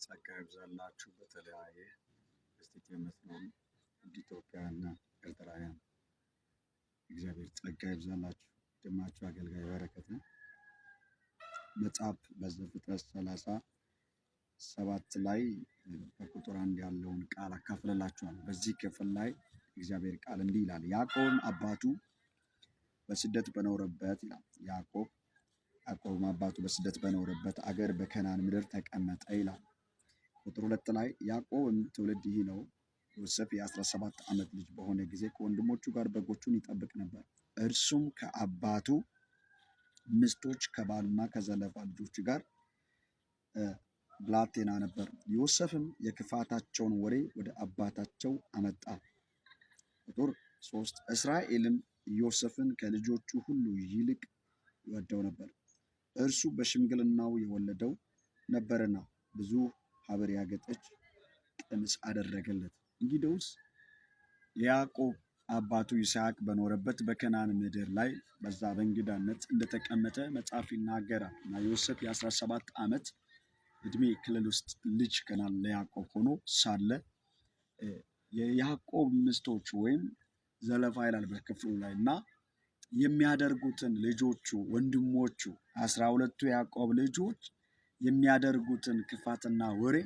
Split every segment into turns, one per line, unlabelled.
ጸጋ ይብዛላችሁ። በተለያየ እስቲት የምትኖሩ ኢትዮጵያውያንና ኤርትራውያን እግዚአብሔር ጸጋ ይብዛላችሁ። ደማችሁ አገልጋይ በረከት ነው። መጽሐፍ በዘፍጥረት 37 ላይ በቁጥር 1 ያለውን ቃል አካፍለላችኋለሁ። በዚህ ክፍል ላይ እግዚአብሔር ቃል እንዲህ ይላል፣ ያዕቆብ አባቱ በስደት በኖረበት ይላል። ያዕቆብ አባቱ በስደት በኖረበት አገር በከናን ምድር ተቀመጠ ይላል። ቁጥር 2 ላይ ያዕቆብም ትውልድ ይህ ነው። ዮሴፍ የ17 ዓመት ልጅ በሆነ ጊዜ ከወንድሞቹ ጋር በጎቹን ይጠብቅ ነበር። እርሱም ከአባቱ ሚስቶች ከባሉና ከዘለፋ ልጆች ጋር ብላቴና ነበር። ዮሴፍም የክፋታቸውን ወሬ ወደ አባታቸው አመጣ። ቁጥር 3 እስራኤልም ዮሴፍን ከልጆቹ ሁሉ ይልቅ ይወደው ነበር፣ እርሱ በሽምግልናው የወለደው ነበርና ብዙ ሐር ያጌጠች ቀሚስ አደረገለት። እንግዲያውስ ያዕቆብ አባቱ ይስሐቅ በኖረበት በከናን ምድር ላይ በዛ በእንግዳነት እንደተቀመጠ መጽሐፍ ይናገራል። እና ዮሴፍ የ17 ዓመት እድሜ ክልል ውስጥ ልጅ ገና ለያዕቆብ ሆኖ ሳለ የያዕቆብ ሚስቶች ወይም ዘለፋ ይላል በክፍሉ ላይ እና የሚያደርጉትን ልጆቹ ወንድሞቹ 12ቱ ያዕቆብ ልጆች የሚያደርጉትን ክፋትና ወሬ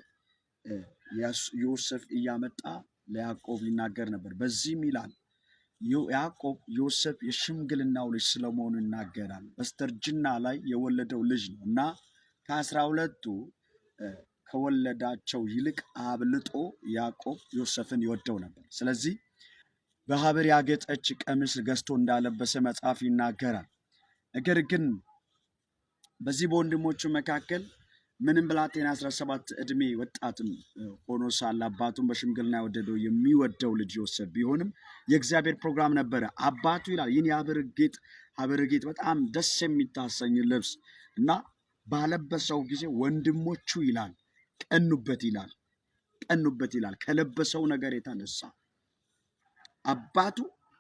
ዮሴፍ እያመጣ ለያዕቆብ ይናገር ነበር። በዚህም ይላል ያዕቆብ ዮሴፍ የሽምግልናው ልጅ ስለመሆኑ ይናገራል። በስተርጅና ላይ የወለደው ልጅ ነው እና ከ12ቱ ከወለዳቸው ይልቅ አብልጦ ያዕቆብ ዮሴፍን ይወደው ነበር። ስለዚህ በሐር ያጌጠች ቀሚስ ገዝቶ እንዳለበሰ መጽሐፍ ይናገራል። ነገር ግን በዚህ በወንድሞቹ መካከል ምንም ብላቴና 17 ዕድሜ ወጣትም ሆኖ ሳለ አባቱን በሽምግልና የወደደው የሚወደው ልጅ ዮሴፍ ቢሆንም የእግዚአብሔር ፕሮግራም ነበረ። አባቱ ይላል ይህን የሐር ጌጥ በጣም ደስ የሚታሰኝ ልብስ እና ባለበሰው ጊዜ ወንድሞቹ ይላል ቀኑበት ይላል ከለበሰው ነገር የተነሳ አባቱ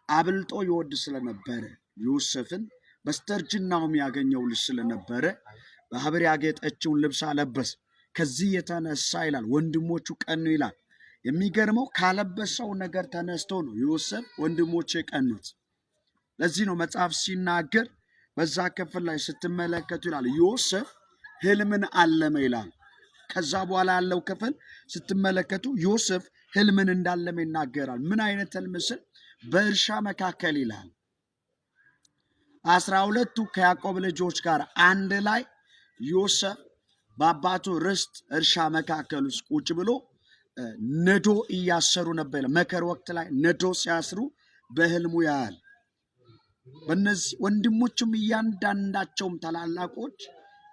አብልጦ ይወድ ስለነበረ ዮሴፍን በስተርጅናው የሚያገኘው ልጅ ስለነበረ በሐር ያጌጠችውን ልብስ አለበስ። ከዚህ የተነሳ ይላል ወንድሞቹ ቀኑ ይላል። የሚገርመው ካለበሰው ነገር ተነስቶ ነው ዮሴፍ ወንድሞቹ የቀኑት። ለዚህ ነው መጽሐፍ ሲናገር በዛ ክፍል ላይ ስትመለከቱ ይላል ዮሴፍ ህልምን አለመ ይላል። ከዛ በኋላ ያለው ክፍል ስትመለከቱ ዮሴፍ ህልምን እንዳለመ ይናገራል። ምን አይነት ህልም ስል በእርሻ መካከል ይላል 12ቱ ከያዕቆብ ልጆች ጋር አንድ ላይ ዮሴፍ በአባቱ ርስት እርሻ መካከል ውስጥ ቁጭ ብሎ ነዶ እያሰሩ ነበር። መከር ወቅት ላይ ነዶ ሲያስሩ በህልሙ ያያል። በእነዚህ ወንድሞቹም እያንዳንዳቸውም ታላላቆች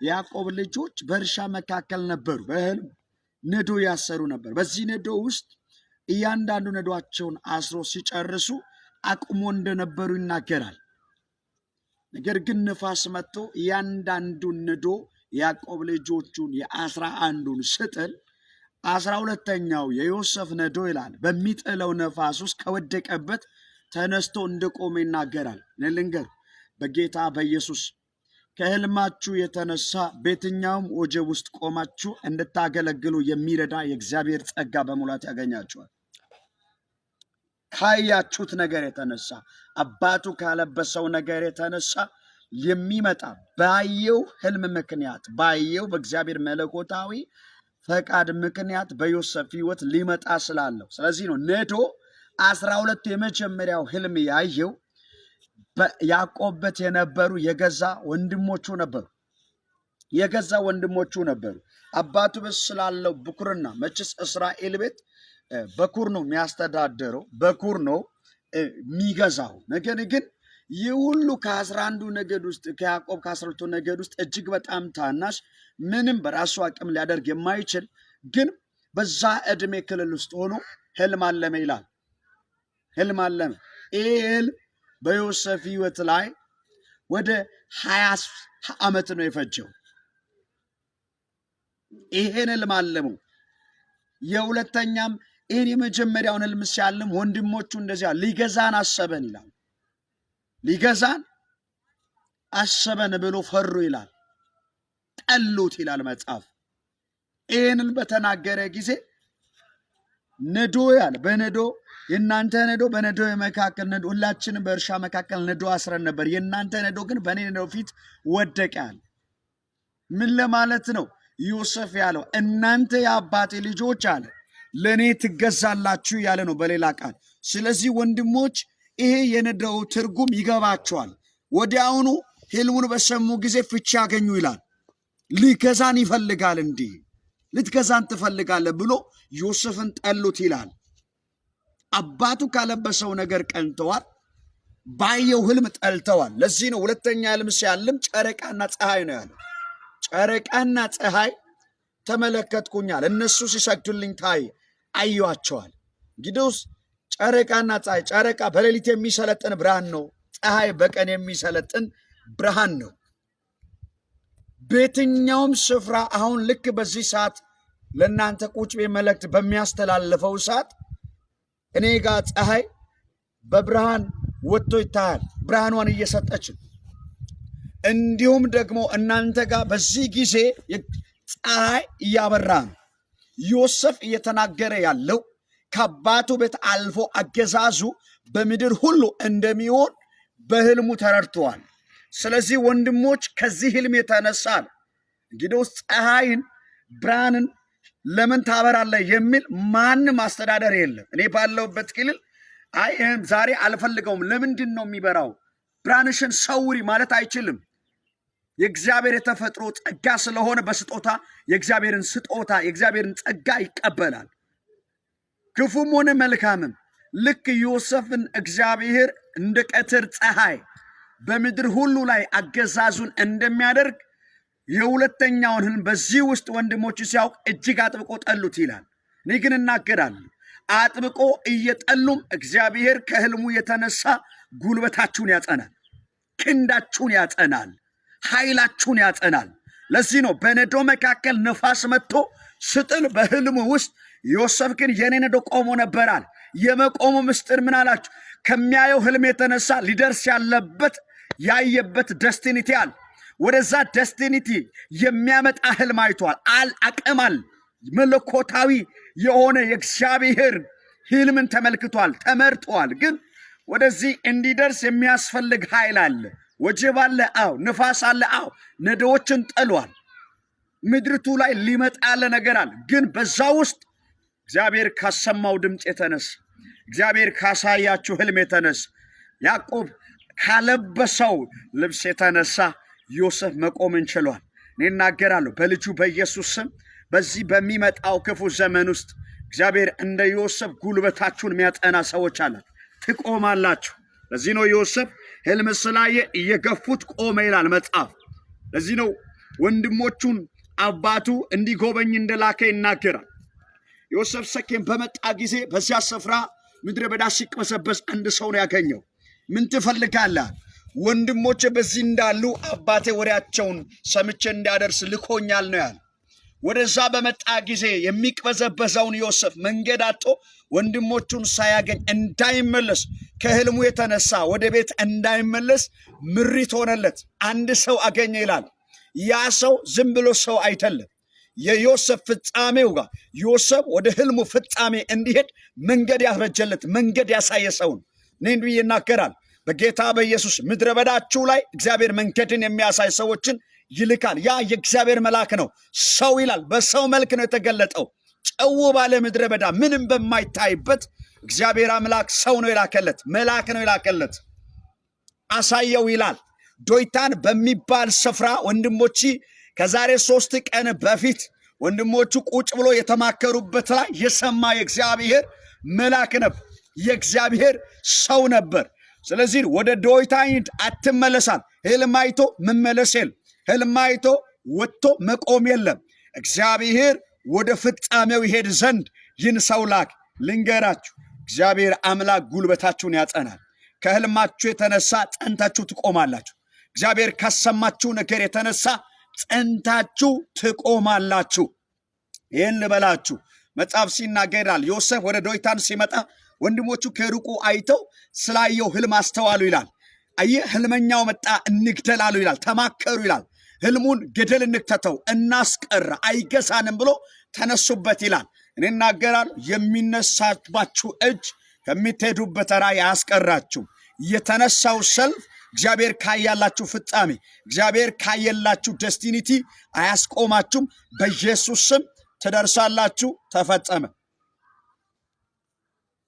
ያዕቆብ ልጆች በእርሻ መካከል ነበሩ። በህልም ነዶ ያሰሩ ነበር። በዚህ ነዶ ውስጥ እያንዳንዱ ነዶአቸውን አስሮ ሲጨርሱ አቁሞ እንደነበሩ ይናገራል። ነገር ግን ንፋስ መጥቶ እያንዳንዱን ነዶ ያዕቆብ ልጆቹን የ11ዱን ስጥል 12ኛው የዮሴፍ ነዶ ይላል በሚጥለው ነፋስ ውስጥ ከወደቀበት ተነስቶ እንደቆመ ይናገራል። ልንገር በጌታ በኢየሱስ ከህልማችሁ የተነሳ በየትኛውም ወጀብ ውስጥ ቆማችሁ እንድታገለግሉ የሚረዳ የእግዚአብሔር ጸጋ በሙላት ያገኛችኋል። ካያችሁት ነገር የተነሳ አባቱ ካለበሰው ነገር የተነሳ የሚመጣ ባየው ህልም ምክንያት ባየው በእግዚአብሔር መለኮታዊ ፈቃድ ምክንያት በዮሴፍ ህይወት ሊመጣ ስላለው ስለዚህ ነው ነዶ 12 የመጀመሪያው ህልም ያየው ያዕቆብ የነበሩ የገዛ ወንድሞቹ ነበሩ። አባቱ ስላለው ብኩርና መችስ እስራኤል ቤት በኩር ነው የሚያስተዳደረው፣ በኩር ነው የሚገዛው። ነገር ግን ይህ ሁሉ ከ11ዱ ነገድ ውስጥ ከያዕቆብ ከ12ቱ ነገድ ውስጥ እጅግ በጣም ታናሽ ምንም በራሱ አቅም ሊያደርግ የማይችል ግን በዛ ዕድሜ ክልል ውስጥ ሆኖ ህልም አለመ ይላል። ህልም አለመ። ይህ ህልም በዮሴፍ ህይወት ላይ ወደ 20 ዓመት ነው የፈጀው። ይሄን ህልም አለመው። የሁለተኛም ይህን የመጀመሪያውን ህልም ሲያልም ወንድሞቹ እንደዚያ ሊገዛን አሰበን ይላል። ሊገዛን አሰበን ብሎ ፈሩ ይላል። ጠሉት ይላል መጽሐፍ። ይህንን በተናገረ ጊዜ ነዶ ያለ በነዶ የእናንተ ነዶ በነዶ መካከል ነዶ ሁላችንም በእርሻ መካከል ነዶ አስረን ነበር፣ የእናንተ ነዶ ግን በእኔ ነዶ ፊት ወደቀ አለ። ምን ለማለት ነው ዮሴፍ ያለው? እናንተ የአባቴ ልጆች አለ ለእኔ ትገዛላችሁ ያለ ነው በሌላ ቃል። ስለዚህ ወንድሞች ይሄ የነዶው ትርጉም ይገባቸዋል። ወዲያውኑ ህልሙን በሰሙ ጊዜ ፍቺ ያገኙ ይላል። ሊገዛን ይፈልጋል፣ እንዲህ ልትገዛን ትፈልጋለህ ብሎ ዮሴፍን ጠሉት ይላል። አባቱ ካለበሰው ነገር ቀንተዋል፣ ባየው ህልም ጠልተዋል። ለዚህ ነው ሁለተኛ ህልም ሲያልም ጨረቃና ፀሐይ ነው ያለው። ጨረቃና ፀሐይ ተመለከትኩኛል፣ እነሱ ሲሰግዱልኝ አየኋቸዋል። እንግዲህ ጨረቃና ፀሐይ፣ ጨረቃ በሌሊት የሚሰለጥን ብርሃን ነው፣ ፀሐይ በቀን የሚሰለጥን ብርሃን ነው። በየትኛውም ስፍራ አሁን ልክ በዚህ ሰዓት ለእናንተ ቁጭ መልእክት በሚያስተላልፈው ሰዓት እኔ ጋር ፀሐይ በብርሃን ወጥቶ ይታያል፣ ብርሃኗን እየሰጠች። እንዲሁም ደግሞ እናንተ ጋር በዚህ ጊዜ ፀሐይ እያበራ ነው። ዮሴፍ እየተናገረ ያለው ከአባቱ ቤት አልፎ አገዛዙ በምድር ሁሉ እንደሚሆን በህልሙ ተረድተዋል። ስለዚህ ወንድሞች ከዚህ ህልም የተነሳ እንግዲህ ፀሐይን ብርሃንን ለምን ታበራለህ የሚል ማንም አስተዳደር የለም። እኔ ባለሁበት ክልል ዛሬ አልፈልገውም ለምንድን ነው የሚበራው ብርሃንሽን ሰውሪ ማለት አይችልም። የእግዚአብሔር የተፈጥሮ ጸጋ ስለሆነ በስጦታ የእግዚአብሔርን ስጦታ የእግዚአብሔርን ጸጋ ይቀበላል። ክፉም ሆነ መልካምም ልክ ዮሴፍን እግዚአብሔር እንደ ቀትር ፀሐይ በምድር ሁሉ ላይ አገዛዙን እንደሚያደርግ የሁለተኛውን ህልም በዚህ ውስጥ ወንድሞች ሲያውቅ እጅግ አጥብቆ ጠሉት ይላል። እኔ ግን እናገራለሁ አጥብቆ እየጠሉም እግዚአብሔር ከህልሙ የተነሳ ጉልበታችሁን ያጸናል፣ ክንዳችሁን ያጸናል፣ ኃይላችሁን ያጸናል። ለዚህ ነው በነዶ መካከል ነፋስ መጥቶ ስጥል በህልሙ ውስጥ ዮሴፍ ግን የኔ ነዶ ቆሞ ነበራል። የመቆሙ ምስጢር ምን አላችሁ? ከሚያየው ህልም የተነሳ ሊደርስ ያለበት ያየበት ደስቲኒቲ አለ። ወደዛ ደስቲኒቲ የሚያመጣ ህልም አይቷል። አቅማል መለኮታዊ የሆነ የእግዚአብሔር ህልምን ተመልክቷል፣ ተመርጧል። ግን ወደዚህ እንዲደርስ የሚያስፈልግ ኃይል አለ። ወጀብ አለ፣ አዎ። ንፋስ አለ፣ አዎ። ነዶዎችን ጠሏል። ምድርቱ ላይ ሊመጣ ያለ ነገር አለ። ግን በዛ ውስጥ እግዚአብሔር ካሰማው ድምፅ የተነሳ እግዚአብሔር ካሳያችሁ ህልም የተነሳ ያዕቆብ ካለበሰው ልብስ የተነሳ ዮሴፍ መቆም እንችሏል። እኔ እናገራለሁ በልጁ በኢየሱስ ስም በዚህ በሚመጣው ክፉ ዘመን ውስጥ እግዚአብሔር እንደ ዮሴፍ ጉልበታችሁን የሚያጠና ሰዎች አላችሁ፣ ትቆማላችሁ። ለዚህ ነው ዮሴፍ ህልም ስላየ እየገፉት ቆመ ይላል መጽሐፍ። ለዚህ ነው ወንድሞቹን አባቱ እንዲጎበኝ እንደላከ ይናገራል። ዮሴፍ ሴኬም በመጣ ጊዜ በዚያ ስፍራ ምድረ በዳ ሲቅበሰበስ አንድ ሰው ነው ያገኘው። ምን ትፈልጋለህ? ወንድሞቼ በዚህ እንዳሉ አባቴ ወሬያቸውን ሰምቼ እንዳደርስ ልኮኛል ነው ያለ። ወደዛ በመጣ ጊዜ የሚቅበዘበዘውን ዮሴፍ መንገድ አጥቶ ወንድሞቹን ሳያገኝ እንዳይመለስ ከህልሙ የተነሳ ወደ ቤት እንዳይመለስ ምሪት ሆነለት። አንድ ሰው አገኘ ይላል። ያ ሰው ዝም ብሎ ሰው አይደለም። የዮሴፍ ፍጻሜው ጋር ዮሴፍ ወደ ህልሙ ፍጻሜ እንዲሄድ መንገድ ያበጀለት መንገድ ያሳየ ሰውን እኔን ብዬ ይናገራል። በጌታ በኢየሱስ ምድረ በዳችሁ ላይ እግዚአብሔር መንገድን የሚያሳይ ሰዎችን ይልካል። ያ የእግዚአብሔር መልአክ ነው። ሰው ይላል በሰው መልክ ነው የተገለጠው። ጨው ባለ ምድረ በዳ ምንም በማይታይበት እግዚአብሔር አምላክ ሰው ነው የላከለት፣ መልአክ ነው የላከለት። አሳየው ይላል። ዶይታን በሚባል ስፍራ ወንድሞች ከዛሬ 3 ቀን በፊት ወንድሞቹ ቁጭ ብሎ የተማከሩበት ላይ የሰማ የእግዚአብሔር መልአክ ነበር፣ የእግዚአብሔር ሰው ነበር። ስለዚህ ወደ ዶይታን አትመለሳል። ህልም አይቶ መመለስ የለም። ህልም አይቶ ወጥቶ መቆም የለም። እግዚአብሔር ወደ ፍጻሜው ይሄድ ዘንድ ይህን ሰው ላክ። ልንገራችሁ እግዚአብሔር አምላክ ጉልበታችሁን ያጸናል። ከህልማችሁ የተነሳ ጸንታችሁ ትቆማላችሁ። እግዚአብሔር ካሰማችሁ ነገር የተነሳ ጸንታችሁ ትቆማላችሁ። ይህን ልበላችሁ መጽሐፍ ሲናገራል። ዮሴፍ ወደ ዶይታን ሲመጣ ወንድሞቹ ከሩቁ አይተው ስላየው ህልም አስተዋሉ ይላል። አየህ ህልመኛው መጣ እንግደላሉ ይላል። ተማከሩ ይላል። ህልሙን ገደል እንክተተው እናስቀራ አይገሳንም ብሎ ተነሱበት ይላል። እኔ እናገራለሁ የሚነሳባችሁ እጅ ከሚትሄዱበት ራእይ አያስቀራችሁም። የተነሳው ሰልፍ እግዚአብሔር ካያላችሁ ፍጻሜ እግዚአብሔር ካየላችሁ ዴስቲኒቲ አያስቆማችሁም። በኢየሱስ ስም ትደርሳላችሁ። ተፈጸመ።